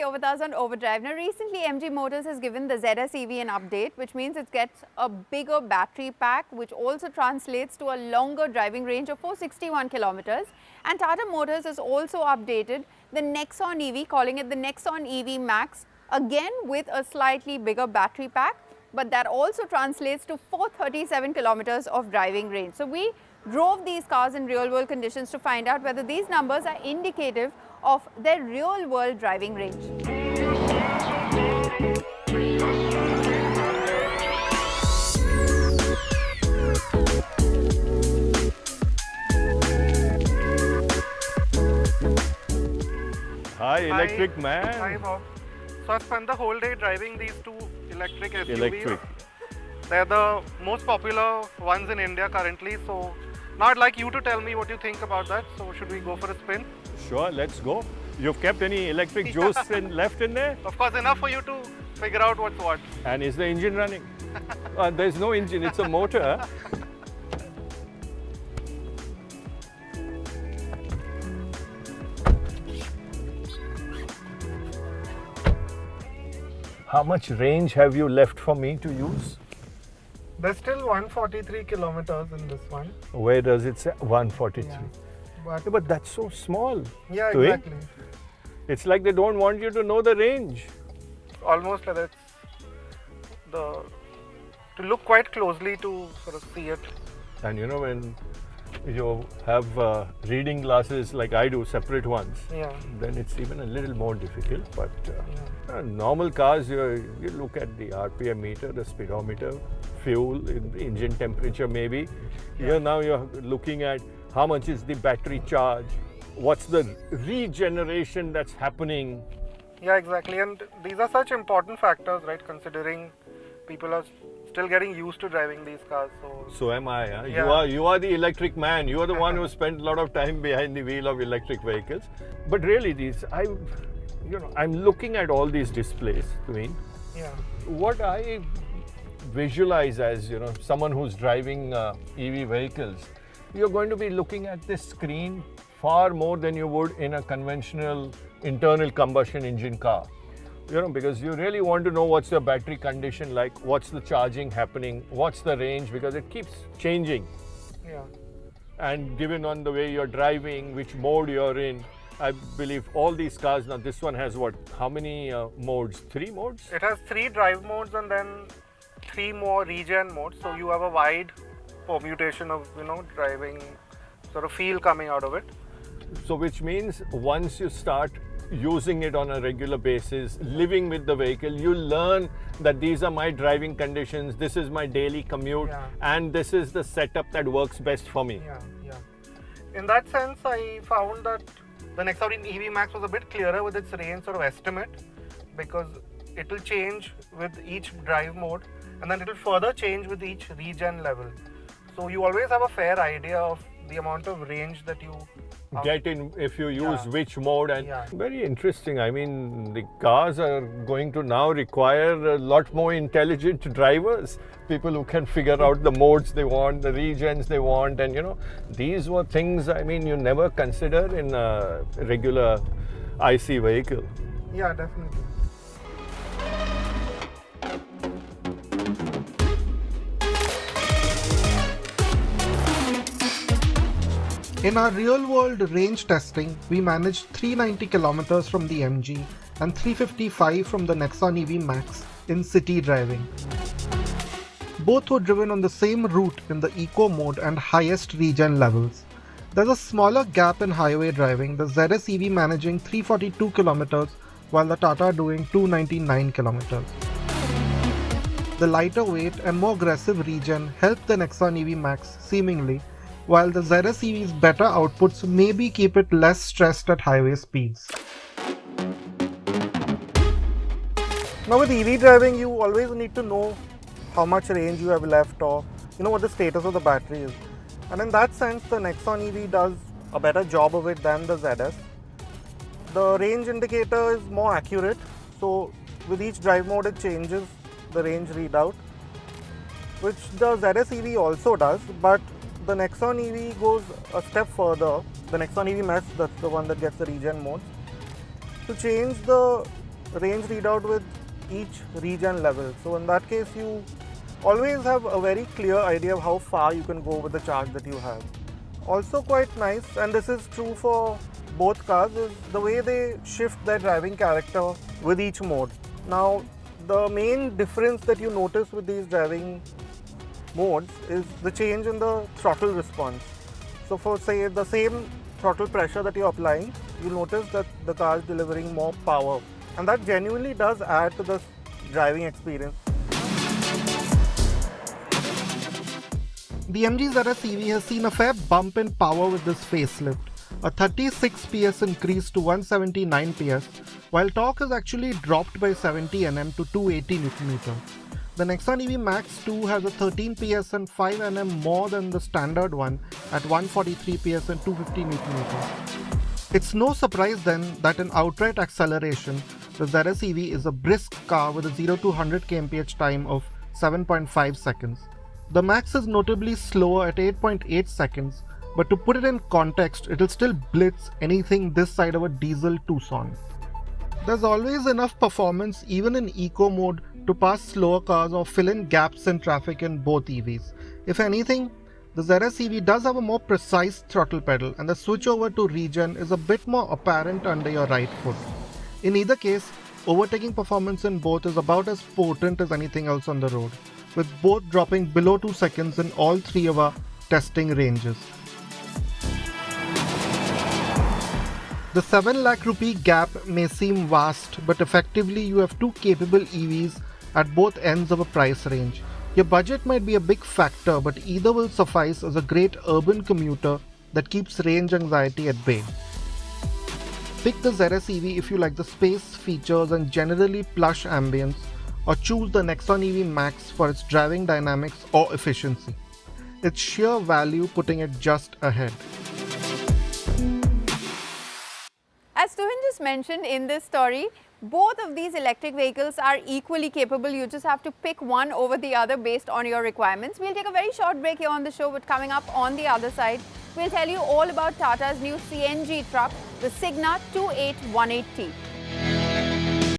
you're with us on Overdrive. Now, recently MG Motors has given the ZS EV an update, which means it gets a bigger battery pack, which also translates to a longer driving range of 461 kilometers. And Tata Motors has also updated the Nexon EV, calling it the Nexon EV Max, again with a slightly bigger battery pack, but that also translates to 437 kilometers of driving range. So we drove these cars in real-world conditions to find out whether these numbers are indicative of their real-world driving range. Hi, electric man. Hi, Bob. So I spent the whole day driving these two electric SUVs. Electric. They're the most popular ones in India currently. So now I'd like you to tell me what you think about that. So should we go for a spin? Sure, let's go. You've kept any electric juice left in there? Of course, enough for you to figure out what's what. And is the engine running? There's no engine, it's a motor. Huh? How much range have you left for me to use? There's still 143 kilometers in this one. Where does it say? 143. Yeah. But that's so small. Yeah, to it. exactly. It's like they don't want you to know the range. Almost like that's to look quite closely to sort of see it. And you know, when you have reading glasses like I do, separate ones, Yeah. then it's even a little more difficult. But normal cars, you look at the RPM meter, the speedometer, fuel, engine temperature maybe. Yeah. Here now you're looking at how much is the battery charge, what's the regeneration that's happening. Yeah, exactly. And these are such important factors, right? Considering people are still getting used to driving these cars. So am I. Huh? Yeah. You are the electric man. You are the one who spent a lot of time behind the wheel of electric vehicles. But really, I'm looking at all these displays. Yeah. What I visualize as someone who's driving EV vehicles, you're going to be looking at this screen far more than you would in a conventional internal combustion engine car. Because you really want to know what's your battery condition like, what's the charging happening, what's the range, because it keeps changing. Yeah. And given on the way you're driving, which mode you're in, I believe all these cars, now this one has what, how many modes? 3 modes? It has 3 drive modes and then 3 more regen modes. So you have a wide permutation of, driving sort of feel coming out of it. So which means once you start using it on a regular basis, living with the vehicle, you learn that these are my driving conditions, this is my daily commute, and this is the setup that works best for me. Yeah. In that sense, I found that the Nexon EV Max was a bit clearer with its range sort of estimate, because it will change with each drive mode and then it will further change with each regen level. So you always have a fair idea of the amount of range that you get in if you use which mode. And very interesting. I mean, the cars are going to now require a lot more intelligent drivers, people who can figure out the modes they want, the regions they want, and these were things you never consider in a regular IC vehicle. Yeah, definitely. In our real-world range testing, we managed 390 kilometers from the MG and 355 from the Nexon EV Max in city driving. Both were driven on the same route in the eco mode and highest regen levels. There's a smaller gap in highway driving, the ZS EV managing 342 kilometers while the Tata doing 299 kilometers. The lighter weight and more aggressive regen helped the Nexon EV Max seemingly, while the ZS EV's better outputs maybe keep it less stressed at highway speeds. Now with EV driving, you always need to know how much range you have left or what the status of the battery is. And in that sense, the Nexon EV does a better job of it than the ZS. The range indicator is more accurate, so with each drive mode it changes the range readout, which the ZS EV also does, but the Nexon EV goes a step further. The Nexon EV Max, that's the one that gets the regen mode. To change the range readout with each regen level. So in that case, you always have a very clear idea of how far you can go with the charge that you have. Also quite nice, and this is true for both cars, is the way they shift their driving character with each mode. Now, the main difference that you notice with these driving modes is the change in the throttle response. So for say the same throttle pressure that you're applying, you'll notice that the car is delivering more power, and that genuinely does add to the driving experience. The MG ZS EV has seen a fair bump in power with this facelift, a 36 PS increase to 179 PS, while torque has actually dropped by 70 Nm to 280 Nm. The Nexon EV Max 2 has a 13 PS and 5 Nm more than the standard one at 143 PS and 250 Nm. It's no surprise then that in outright acceleration, the ZS EV is a brisk car with a 0 to 100 kmph time of 7.5 seconds. The Max is notably slower at 8.8 seconds, but to put it in context, it'll still blitz anything this side of a diesel Tucson. There's always enough performance even in eco mode to pass slower cars or fill in gaps in traffic in both EVs. If anything, the ZS EV does have a more precise throttle pedal, and the switch over to regen is a bit more apparent under your right foot. In either case, overtaking performance in both is about as potent as anything else on the road, with both dropping below 2 seconds in all three of our testing ranges. The 7 lakh rupee gap may seem vast, but effectively you have two capable EVs at both ends of a price range. Your budget might be a big factor, but either will suffice as a great urban commuter that keeps range anxiety at bay. Pick the ZS EV if you like the space, features and generally plush ambience, or choose the Nexon EV Max for its driving dynamics or efficiency. It's sheer value putting it just ahead. As Tuhin just mentioned in this story, both of these electric vehicles are equally capable. You just have to pick one over the other based on your requirements. We'll take a very short break here on the show, but coming up on the other side, we'll tell you all about Tata's new CNG truck, the Signa 2818T.